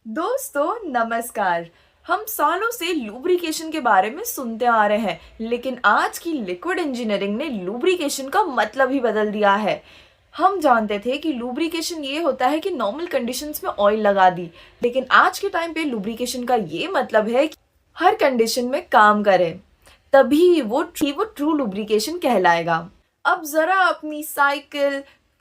दोस्तों नमस्कार। हम सालों से लुब्रिकेशन के बारे में सुनते आ रहे हैं, लेकिन आज की लिक्विड इंजीनियरिंग ने लुब्रिकेशन का मतलब ही बदल दिया है। हम जानते थे कि लुब्रिकेशन ये होता है कि नॉर्मल कंडीशंस में ऑयल लगा दी, लेकिन आज के टाइम पे लुब्रिकेशन का ये मतलब है कि हर कंडीशन में काम करे, तभी वो ट्रू लुब्रिकेशन कहलाएगा। अब जरा अपनी साइकिल,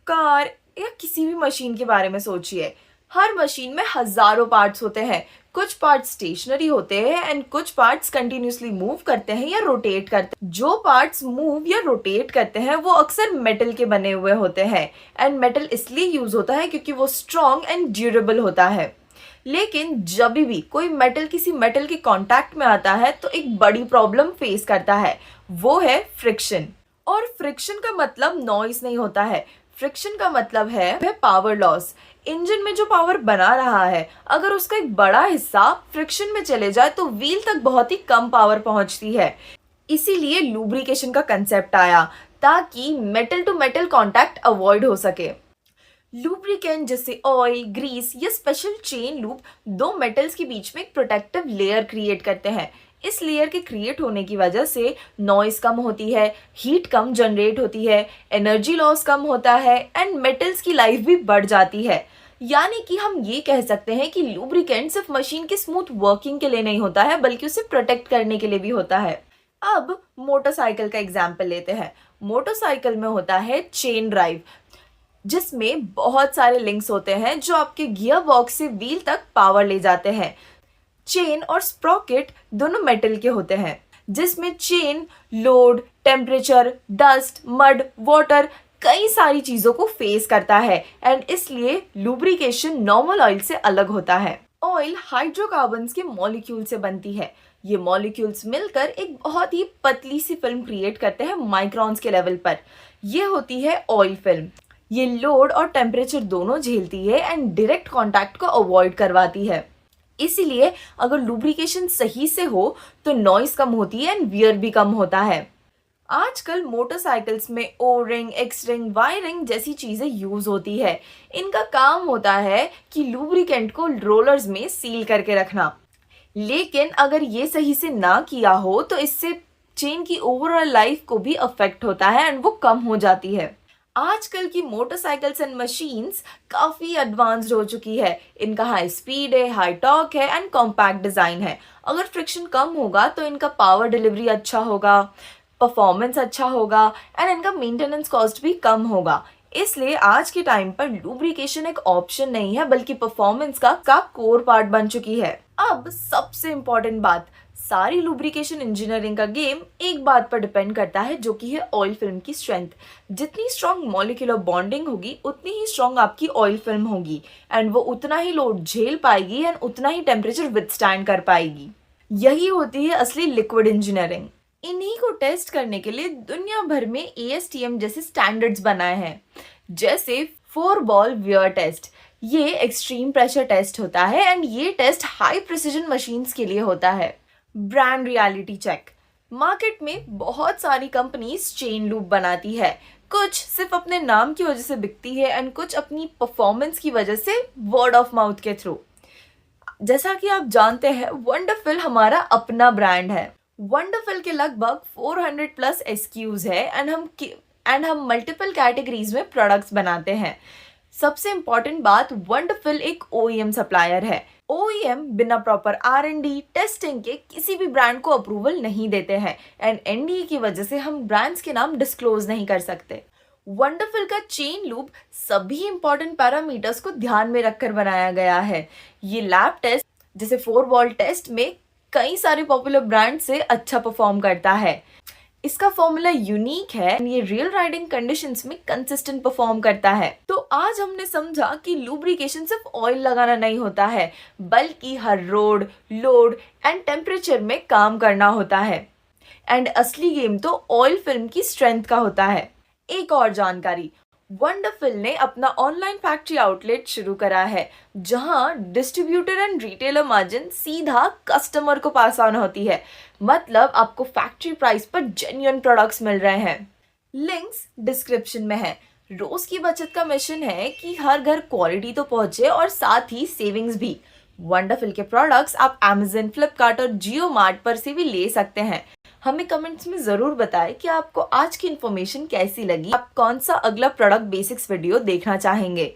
कार या किसी भी मशीन के बारे में सोचिए। हर मशीन में हजारों पार्ट्स होते हैं। कुछ पार्ट्स स्टेशनरी होते हैं एंड कुछ पार्ट्स कंटिन्यूअसली मूव करते हैं या रोटेट करते हैं। जो पार्ट्स मूव या रोटेट करते हैं वो अक्सर मेटल के बने हुए होते हैं, एंड मेटल इसलिए यूज होता है क्योंकि वो स्ट्रॉन्ग एंड ड्यूरेबल होता है। लेकिन जब भी कोई मेटल किसी मेटल के कांटेक्ट में आता है तो एक बड़ी प्रॉब्लम फेस करता है, वो है फ्रिक्शन। और फ्रिक्शन का मतलब नॉइस नहीं होता है, फ्रिक्शन का मतलब है पावर लॉस। इंजन में जो पावर बना रहा है, अगर उसका एक बड़ा हिस्सा फ्रिक्शन में चले जाए तो व्हील तक बहुत ही कम पावर पहुंचती है। इसीलिए लुब्रिकेशन का कंसेप्ट आया, ताकि metal to metal contact avoid हो सके। लुब्रिकेंट जैसे ऑयल, ग्रीस या स्पेशल चेन लूप दो मेटल्स के बीच में एक प्रोटेक्टिव लेयर क्रिएट करते हैं। इस लेयर के क्रिएट होने की वजह से नॉइस कम होती है, हीट कम जनरेट होती है, एनर्जी लॉस कम होता है एंड मेटल्स की लाइफ भी बढ़ जाती है। यानी कि हम ये कह सकते हैं कि लुब्रिकेंट सिर्फ मशीन की स्मूथ वर्किंग के लिए नहीं होता है, बल्कि उसे प्रोटेक्ट करने के लिए भी होता है। अब मोटरसाइकिल का एग्जाम्पल लेते हैं। मोटरसाइकिल में होता है चेन ड्राइव, जिसमें बहुत सारे लिंक्स होते हैं जो आपके गियर बॉक्स से व्हील तक पावर ले जाते हैं। चेन और स्प्रॉकेट दोनों मेटल के होते हैं, जिसमें chain load, temperature, dust, mud, water कई सारी चीजों को फेस करता है, एंड इसलिए लुब्रिकेशन नॉर्मल ऑयल से अलग होता है। ऑयल हाइड्रोकार्बन्स के मॉलिक्यूल से बनती है। ये मॉलिक्यूल्स मिलकर एक बहुत ही पतली सी फिल्म क्रिएट करते हैं माइक्रॉन्स के लेवल पर। ये होती है ऑयल फिल्म। ये लोड और टेम्परेचर दोनों झेलती है एंड डायरेक्ट कांटेक्ट को अवॉइड करवाती है। इसीलिए अगर लुब्रिकेशन सही से हो तो नॉइस कम होती है एंड वियर भी कम होता है। आजकल मोटरसाइकिल्स में O ring, X ring, Y ring जैसी चीजें यूज होती है। इनका काम होता है कि लुब्रिकेंट को रोलर्स में सील करके रखना। लेकिन अगर ये सही से ना किया हो तो इससे चेन की ओवरऑल लाइफ को भी अफेक्ट होता है एंड वो कम हो जाती है। आजकल की मोटरसाइकिल्स एंड मशीन्स काफ़ी एडवांस्ड हो चुकी है। इनका हाई स्पीड है, हाई टॉर्क है एंड कॉम्पैक्ट डिज़ाइन है। अगर फ्रिक्शन कम होगा तो इनका पावर डिलीवरी अच्छा होगा, परफॉर्मेंस अच्छा होगा एंड इनका मेंटेनेंस कॉस्ट भी कम होगा। इसलिए आज के टाइम पर लुब्रिकेशन एक ऑप्शन नहीं है, बल्कि परफॉर्मेंस का कोर पार्ट बन चुकी है। अब सबसे इम्पोर्टेंट बात, सारी लुब्रिकेशन इंजीनियरिंग का गेम एक बात पर डिपेंड करता है, जो कि है ऑयल फिल्म की स्ट्रेंथ। जितनी स्ट्रॉन्ग मॉलिक्यूलर बॉन्डिंग होगी उतनी ही स्ट्रॉन्ग आपकी ऑयल फिल्म होगी, एंड वो उतना ही लोड झेल पाएगी एंड उतना ही टेम्परेचर विथस्टैंड कर पाएगी। यही होती है असली लिक्विड इंजीनियरिंग। इन्हीं को टेस्ट करने के लिए दुनिया भर में ASTM जैसे स्टैंडर्ड्स बनाए हैं, जैसे 4 बॉल वियर टेस्ट। ये एक्सट्रीम प्रेशर टेस्ट होता है एंड ये टेस्ट हाई प्रिसीजन मशीन्स के लिए होता है। Brand reality check. मार्केट में बहुत सारी कंपनीज चेन लूप बनाती है। कुछ सिर्फ अपने नाम की वजह से बिकती है एंड कुछ अपनी परफॉर्मेंस की वजह से वर्ड ऑफ माउथ के थ्रू। जैसा कि आप जानते हैं, वंडरफिल हमारा अपना ब्रांड है। वंडरफिल के लगभग 400 प्लस SKUs है एंड हम मल्टीपल कैटेगरीज में प्रोडक्ट्स बनाते हैं। सबसे इम्पॉर्टेंट बात, वंडरफिल एक OEM सप्लायर है। OEM बिना प्रॉपर R&D टेस्टिंग के किसी भी ब्रांड को अप्रूवल नहीं देते हैं, एंड NDA की वजह से हम ब्रांड्स के नाम डिस्क्लोज नहीं कर सकते। वंडरफिल का चेन लूप सभी इंपॉर्टेंट पैरामीटर्स को ध्यान में रखकर बनाया गया है। ये लैब टेस्ट जैसे 4 बॉल टेस्ट में कई सारे पॉपुलर ब्रांड से अच्छा परफॉर्म करता है। इसका फॉर्मूला यूनिक है, ये रियल राइडिंग कंडीशंस में कंसिस्टेंट परफॉर्म करता है। तो आज हमने समझा कि लुब्रिकेशन सिर्फ ऑयल लगाना नहीं होता है, बल्कि हर रोड, लोड एंड टेम्परेचर में काम करना होता है। एंड असली गेम तो ऑयल फिल्म की स्ट्रेंथ का होता है। एक और जानकारी, वंडरफिल ने अपना ऑनलाइन फैक्ट्री आउटलेट शुरू करा है, जहां डिस्ट्रीब्यूटर एंड रिटेलर मार्जिन सीधा कस्टमर को पास ऑन होती है। मतलब आपको फैक्ट्री प्राइस पर जेन्युइन प्रोडक्ट्स मिल रहे हैं। लिंक्स डिस्क्रिप्शन में है। रोज की बचत का मिशन है कि हर घर क्वालिटी तो पहुंचे और साथ ही सेविंग्स भी। वंडरफुल के प्रोडक्ट्स आप Amazon, फ्लिपकार्ट और जियो मार्ट पर से भी ले सकते हैं। हमें कमेंट्स में ज़रूर बताएं कि आपको आज की इन्फॉर्मेशन कैसी लगी। आप कौन सा अगला प्रोडक्ट बेसिक्स वीडियो देखना चाहेंगे।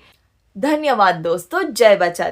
धन्यवाद दोस्तों, जय बचत।